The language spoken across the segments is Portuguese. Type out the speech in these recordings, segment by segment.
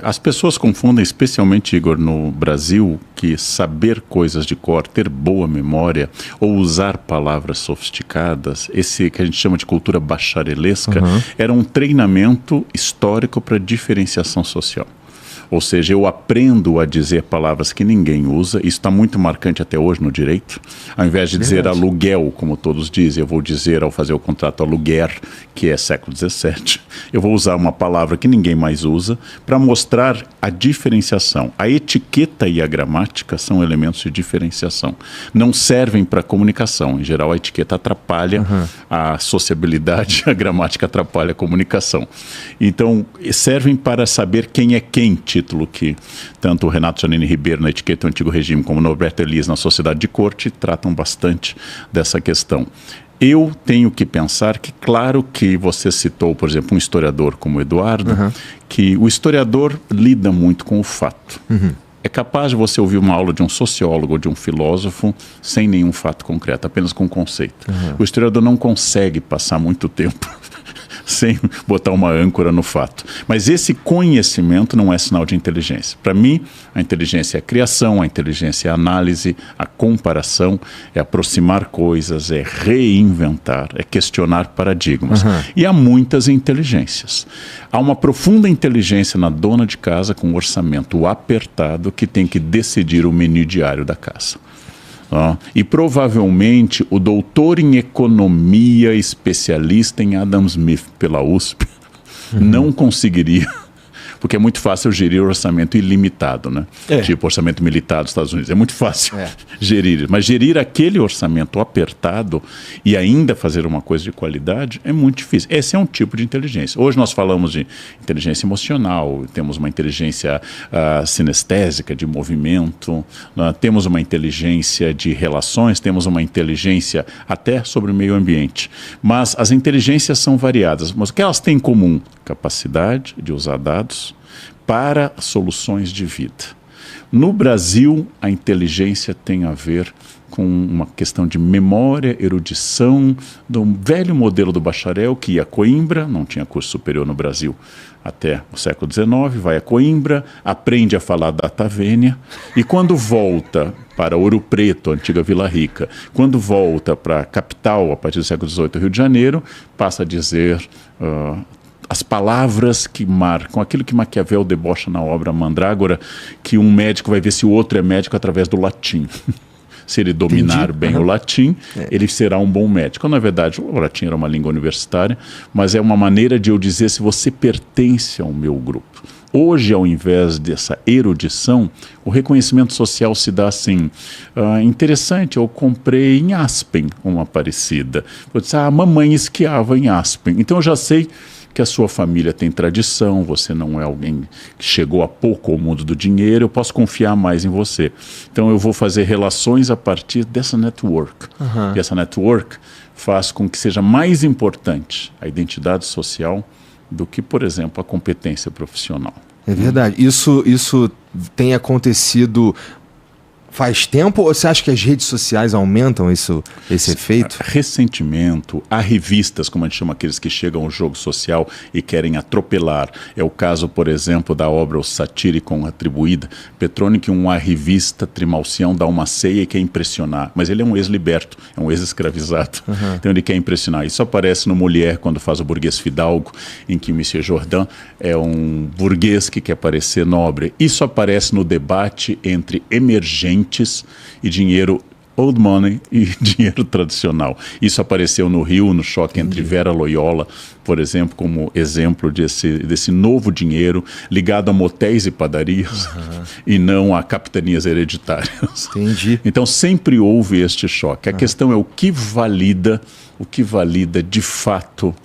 As pessoas confundem, especialmente, Igor, no Brasil, que saber coisas de cor, ter boa memória ou usar palavras sofisticadas, esse que a gente chama de cultura bacharelesca, era um treinamento histórico para diferenciação social. Ou seja, eu aprendo a dizer palavras que ninguém usa. Isso está muito marcante até hoje no direito. Ao invés de dizer aluguel, como todos dizem, eu vou dizer ao fazer o contrato aluguer, que é século XVII. Eu vou usar uma palavra que ninguém mais usa para mostrar a diferenciação. A etiqueta e a gramática são elementos de diferenciação. Não servem para comunicação. Em geral, a etiqueta atrapalha a sociabilidade, a gramática atrapalha a comunicação. Então, servem para saber quem é quem, título que tanto o Renato Giannini Ribeiro na Etiqueta do Antigo Regime como o Norberto Elias na Sociedade de Corte tratam bastante dessa questão. Eu tenho que pensar que, claro que você citou, por exemplo, um historiador como o Eduardo, que o historiador lida muito com o fato. É capaz de você ouvir uma aula de um sociólogo ou de um filósofo sem nenhum fato concreto, apenas com conceito. O historiador não consegue passar muito tempo sem botar uma âncora no fato. Mas esse conhecimento não é sinal de inteligência. Para mim, a inteligência é a criação, a inteligência é a análise, a comparação, é aproximar coisas, é reinventar, é questionar paradigmas. E há muitas inteligências. Há uma profunda inteligência na dona de casa com um orçamento apertado que tem que decidir o menu diário da casa. E provavelmente o doutor em economia, especialista em Adam Smith pela USP, não conseguiria, porque é muito fácil gerir orçamento ilimitado, né? Tipo orçamento militar dos Estados Unidos. É muito fácil gerir, mas gerir aquele orçamento apertado e ainda fazer uma coisa de qualidade é muito difícil. Esse é um tipo de inteligência. Hoje nós falamos de inteligência emocional, temos uma inteligência sinestésica de movimento, temos uma inteligência de relações, temos uma inteligência até sobre o meio ambiente. Mas as inteligências são variadas. Mas o que elas têm em comum? Capacidade de usar dados para soluções de vida. No Brasil, a inteligência tem a ver com uma questão de memória, erudição, do velho modelo do bacharel que ia a Coimbra, não tinha curso superior no Brasil até o século XIX, vai a Coimbra, aprende a falar data vênia e quando volta para Ouro Preto, a antiga Vila Rica, quando volta para a capital, a partir do século XVIII, Rio de Janeiro, passa a dizer as palavras que marcam, aquilo que Maquiavel debocha na obra Mandrágora, que um médico vai ver se o outro é médico através do latim. Se ele dominar bem o latim, ele será um bom médico. Na verdade, o latim era uma língua universitária, mas é uma maneira de eu dizer se você pertence ao meu grupo. Hoje, ao invés dessa erudição, o reconhecimento social se dá assim. Interessante, eu comprei em Aspen uma parecida. Eu disse, a mamãe esquiava em Aspen. Então eu já sei que a sua família tem tradição, você não é alguém que chegou há pouco ao mundo do dinheiro, eu posso confiar mais em você. Então eu vou fazer relações a partir dessa network. E essa network faz com que seja mais importante a identidade social do que, por exemplo, a competência profissional. É verdade. Isso tem acontecido faz tempo ou você acha que as redes sociais aumentam esse efeito? Ressentimento, há revistas, como a gente chama aqueles que chegam ao jogo social e querem atropelar. É o caso, por exemplo, da obra O Satíricon Atribuída. Petrônico, uma revista Trimalcião, dá uma ceia e quer impressionar. Mas ele é um ex-liberto, é um ex-escravizado. Então ele quer impressionar. Isso aparece no Molière, quando faz o burguês fidalgo, em que Monsieur Jourdain é um burguês que quer parecer nobre. Isso aparece no debate entre emergentes e dinheiro old money e dinheiro tradicional. Isso apareceu no Rio, no choque entre Vera Loyola, por exemplo, como exemplo desse novo dinheiro ligado a motéis e padarias e não a capitanias hereditárias. Entendi. Então sempre houve este choque. A questão é o que valida de fato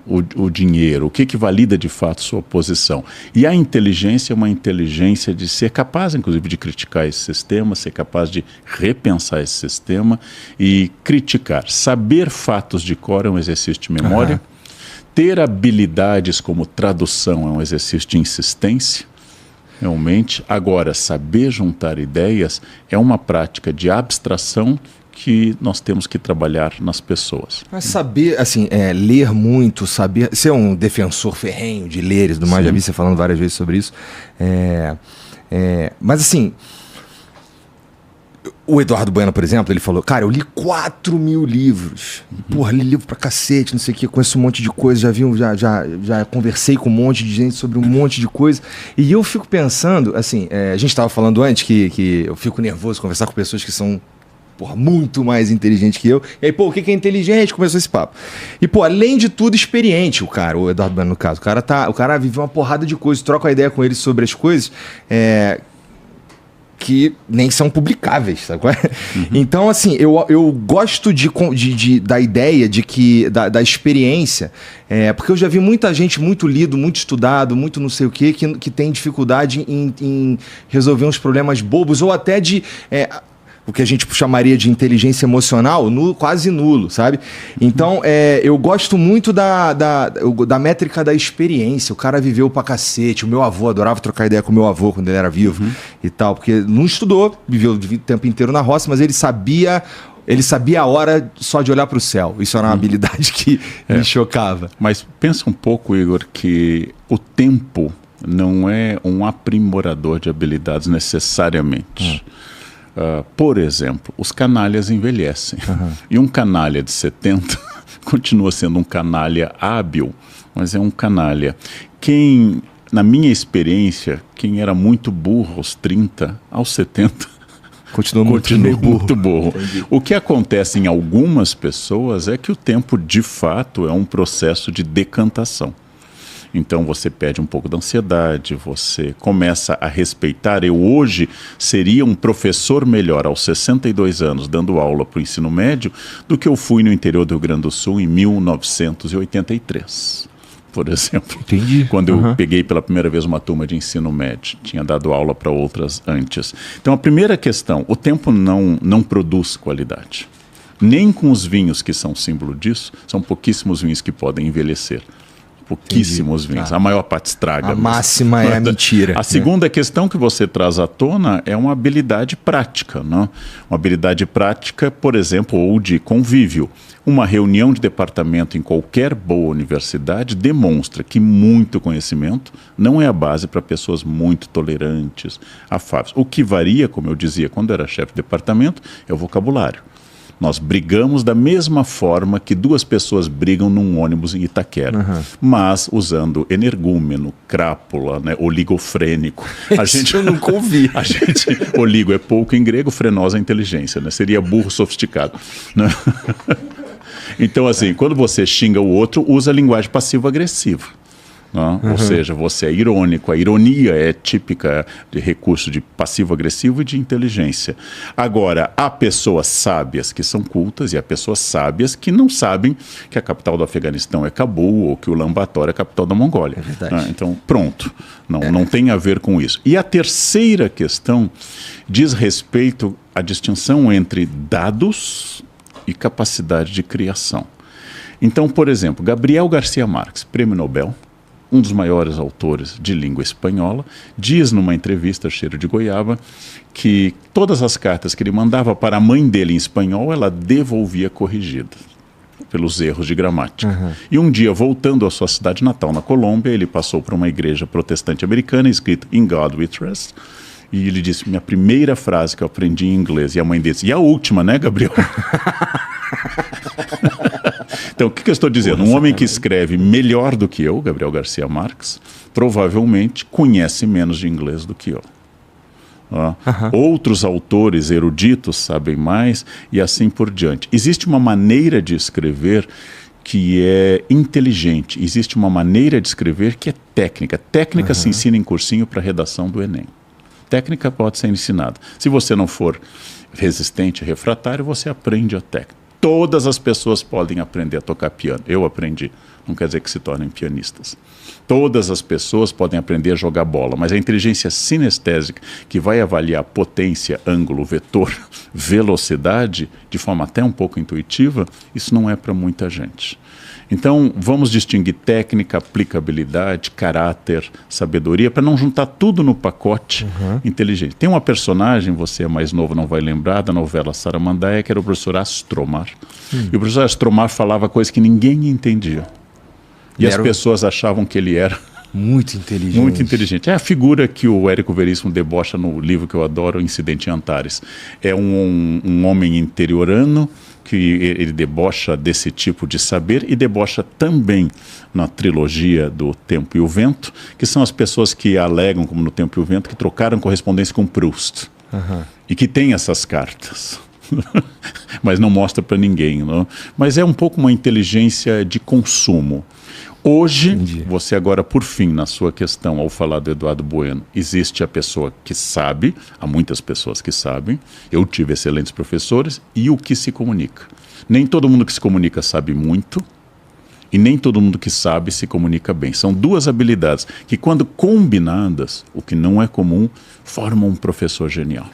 o dinheiro, o que valida de fato sua posição. E a inteligência é uma inteligência de ser capaz, inclusive, de criticar esse sistema, ser capaz de repensar esse sistema e criticar. Saber fatos de cor é um exercício de memória. Ter habilidades como tradução é um exercício de insistência, realmente. Agora, saber juntar ideias é uma prática de abstração que nós temos que trabalhar nas pessoas. Mas saber, assim, ler muito, saber... Você é um defensor ferrenho de ler e tudo mais, já vi você falando várias vezes sobre isso. Mas, assim... O Eduardo Bueno, por exemplo, ele falou, cara, eu li 4.000 livros. Porra, li livro pra cacete, não sei o que, conheço um monte de coisa, já conversei com um monte de gente sobre um monte de coisa. E eu fico pensando, assim, a gente estava falando antes que eu fico nervoso conversar com pessoas que são, porra, muito mais inteligentes que eu. E aí, pô, o que é inteligente? Começou esse papo. E, pô, além de tudo, experiente, o Eduardo Bueno, no caso. O cara vive uma porrada de coisas, troca a ideia com ele sobre as coisas, que nem são publicáveis, sabe? Então, assim, eu gosto da ideia de que, da experiência, porque eu já vi muita gente muito lido, muito estudado, muito não sei o quê, que tem dificuldade em resolver uns problemas bobos, ou até de... o que a gente chamaria de inteligência emocional, quase nulo, sabe? Então, eu gosto muito da métrica da experiência. O cara viveu pra cacete. O meu avô, adorava trocar ideia com o meu avô quando ele era vivo e tal, porque não estudou, viveu o tempo inteiro na roça, mas ele sabia a hora só de olhar para o céu. Isso era uma habilidade que me chocava. Mas pensa um pouco, Igor, que o tempo não é um aprimorador de habilidades necessariamente. Por exemplo, os canalhas envelhecem. E um canalha de 70 continua sendo um canalha hábil, mas é um canalha. Na minha experiência, quem era muito burro aos 30, aos 70... Continua muito burro. O que acontece em algumas pessoas é que o tempo, de fato, é um processo de decantação. Então você perde um pouco da ansiedade, você começa a respeitar. Eu hoje seria um professor melhor aos 62 anos dando aula para o ensino médio do que eu fui no interior do Rio Grande do Sul em 1983, por exemplo. Entendi. Quando eu peguei pela primeira vez uma turma de ensino médio, tinha dado aula para outras antes. Então a primeira questão, o tempo não produz qualidade. Nem com os vinhos que são símbolo disso, são pouquíssimos vinhos que podem envelhecer. Pouquíssimos vinhos, a maior parte estraga. A máxima é a mentira. A segunda questão que você traz à tona é uma habilidade prática, né? Uma habilidade prática, por exemplo, ou de convívio. Uma reunião de departamento em qualquer boa universidade demonstra que muito conhecimento não é a base para pessoas muito tolerantes, afáveis. O que varia, como eu dizia, quando eu era chefe de departamento, é o vocabulário. Nós brigamos da mesma forma que duas pessoas brigam num ônibus em Itaquera, mas usando energúmeno, crápula, né, oligofrênico. Eu nunca ouvi. Oligo é pouco em grego, frenosa é inteligência, né? Seria burro sofisticado. Né? Então, assim, quando você xinga o outro, usa a linguagem passivo-agressiva. Ou seja, você é irônico. A ironia é típica de recurso de passivo-agressivo e de inteligência. Agora, há pessoas sábias que são cultas e há pessoas sábias que não sabem que a capital do Afeganistão é Cabul ou que o Ulaanbaatar é a capital da Mongólia. É verdade. Então, pronto. Não tem a ver com isso. E a terceira questão diz respeito à distinção entre dados e capacidade de criação. Então, por exemplo, Gabriel Garcia Marques, prêmio Nobel, um dos maiores autores de língua espanhola, diz numa entrevista, Cheiro de Goiaba, que todas as cartas que ele mandava para a mãe dele em espanhol, ela devolvia corrigidas pelos erros de gramática. E um dia, voltando à sua cidade natal, na Colômbia, ele passou por uma igreja protestante americana, escrito In God We Trust, e ele disse, minha primeira frase que eu aprendi em inglês, e a mãe disse, e a última, né, Gabriel? Então, o que eu estou dizendo? Um homem que escreve melhor do que eu, Gabriel Garcia Marques, provavelmente conhece menos de inglês do que eu. Outros autores eruditos sabem mais e assim por diante. Existe uma maneira de escrever que é inteligente. Existe uma maneira de escrever que é técnica. Técnica se ensina em cursinho para redação do Enem. Técnica pode ser ensinada. Se você não for resistente, refratário, você aprende a técnica. Todas as pessoas podem aprender a tocar piano. Eu aprendi. Não quer dizer que se tornem pianistas. Todas as pessoas podem aprender a jogar bola, mas a inteligência sinestésica, que vai avaliar potência, ângulo, vetor, velocidade, de forma até um pouco intuitiva, isso não é para muita gente. Então, vamos distinguir técnica, aplicabilidade, caráter, sabedoria, para não juntar tudo no pacote inteligente. Tem uma personagem, você é mais novo, não vai lembrar, da novela Saramandaia, que era o professor Astromar. E o professor Astromar falava coisas que ninguém entendia. E as pessoas achavam que ele era muito inteligente. Muito inteligente. É a figura que o Érico Veríssimo debocha no livro que eu adoro, O Incidente em Antares. É um homem interiorano que ele debocha desse tipo de saber e debocha também na trilogia do Tempo e o Vento, que são as pessoas que alegam, como no Tempo e o Vento, que trocaram correspondência com Proust. E que tem essas cartas. Mas não mostra para ninguém. Não? Mas é um pouco uma inteligência de consumo. Hoje, você agora, por fim, na sua questão, ao falar do Eduardo Bueno, existe a pessoa que sabe, há muitas pessoas que sabem, eu tive excelentes professores, e o que se comunica. Nem todo mundo que se comunica sabe muito, e nem todo mundo que sabe se comunica bem. São duas habilidades que, quando combinadas, o que não é comum, formam um professor genial.